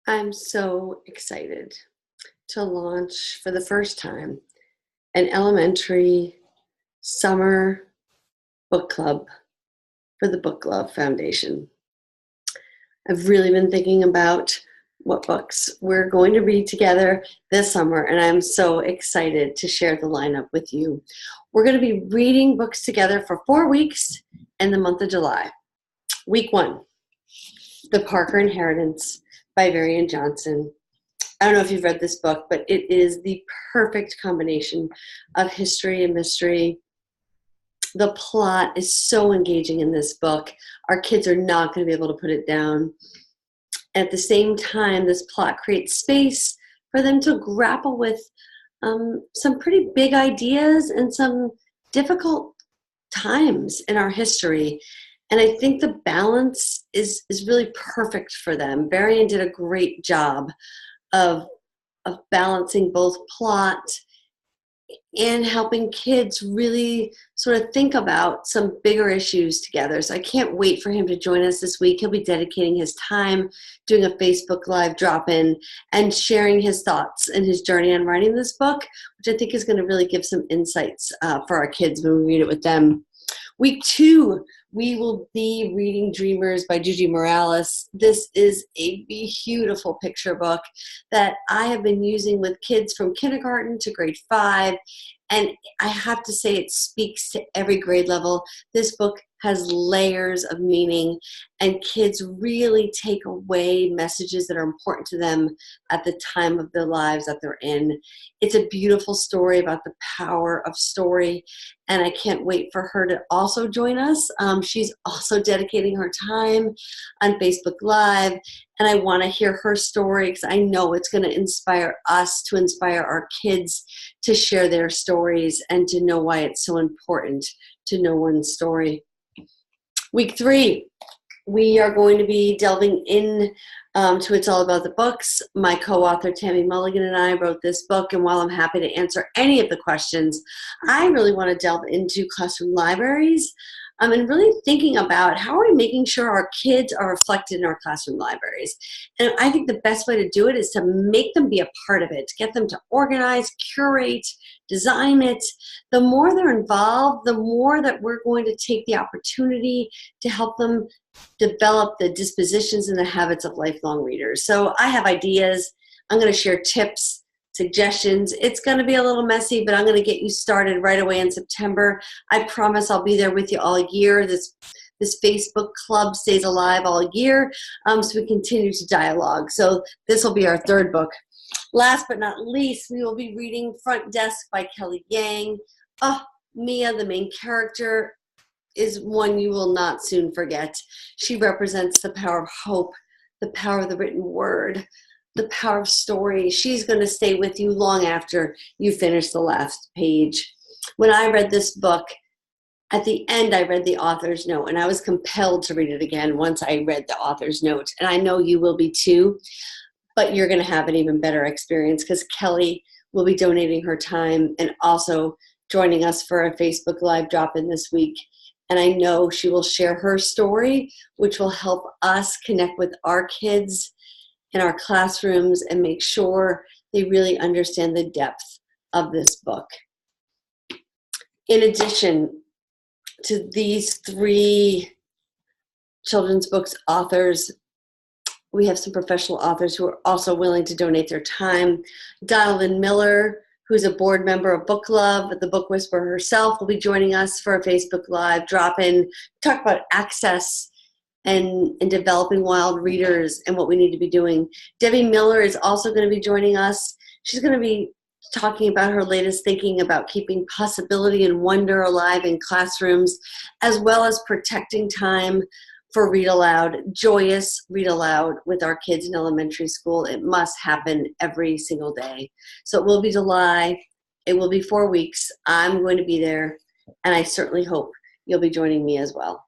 I'm so excited to launch for the first time an elementary summer book club for the Book Love Foundation. I've really been thinking about what books we're going to read together this summer, and I'm so excited to share the lineup with you. We're going to be reading books together for 4 weeks in the month of July. Week 1, The Parker Inheritance by Marian Johnson. I don't know if you've read this book, but it is the perfect combination of history and mystery. The plot is so engaging in this book. Our kids are not going to be able to put it down. At the same time, this plot creates space for them to grapple with some pretty big ideas and some difficult times in our history. And I think the balance is really perfect for them. Varian did a great job of balancing both plot and helping kids really sort of think about some bigger issues together. So I can't wait for him to join us this week. He'll be dedicating his time doing a Facebook Live drop-in and sharing his thoughts and his journey on writing this book, which I think is going to really give some insights for our kids when we read it with them. Week 2, we will be reading Dreamers by Gigi Morales. This is a beautiful picture book that I have been using with kids from kindergarten to grade 5. And I have to say it speaks to every grade level. This book has layers of meaning, and kids really take away messages that are important to them at the time of their lives that they're in. It's a beautiful story about the power of story, and I can't wait for her to also join us. She's also dedicating her time on Facebook Live, and I want to hear her story because I know it's going to inspire us to inspire our kids to share their stories and to know why it's so important to know one's story. Week 3, we are going to be delving in to It's All About the Books. My co-author Tammy Mulligan and I wrote this book, and while I'm happy to answer any of the questions, I really want to delve into classroom libraries and really thinking about how are we making sure our kids are reflected in our classroom libraries. And I think the best way to do it is to make them be a part of it, to get them to organize, curate, design it. The more they're involved, the more that we're going to take the opportunity to help them develop the dispositions and the habits of lifelong readers. So I have ideas. I'm going to share tips, suggestions. It's going to be a little messy, but I'm going to get you started right away in September. I promise I'll be there with you all year. This Facebook club stays alive all year, so we continue to dialogue. So this will be our 3rd book. Last but not least, we will be reading Front Desk by Kelly Yang. Oh, Mia, the main character, is one you will not soon forget. She represents the power of hope, the power of the written word, the power of story. She's going to stay with you long after you finish the last page. When I read this book, at the end I read the author's note, and I was compelled to read it again once I read the author's note. And I know you will be too, but you're going to have an even better experience because Kelly will be donating her time and also joining us for a Facebook Live drop-in this week. And I know she will share her story, which will help us connect with our kids in our classrooms and make sure they really understand the depth of this book. In addition to these 3 children's books authors, we have some professional authors who are also willing to donate their time. Donalyn Miller, who's a board member of Book Love, the Book Whisperer herself, will be joining us for a Facebook Live drop-in, talk about access and developing wild readers and what we need to be doing. Debbie Miller is also going to be joining us. She's going to be talking about her latest thinking about keeping possibility and wonder alive in classrooms, as well as protecting time for read aloud, joyous read aloud with our kids in elementary school. It must happen every single day. So it will be July. It will be 4 weeks. I'm going to be there, and I certainly hope you'll be joining me as well.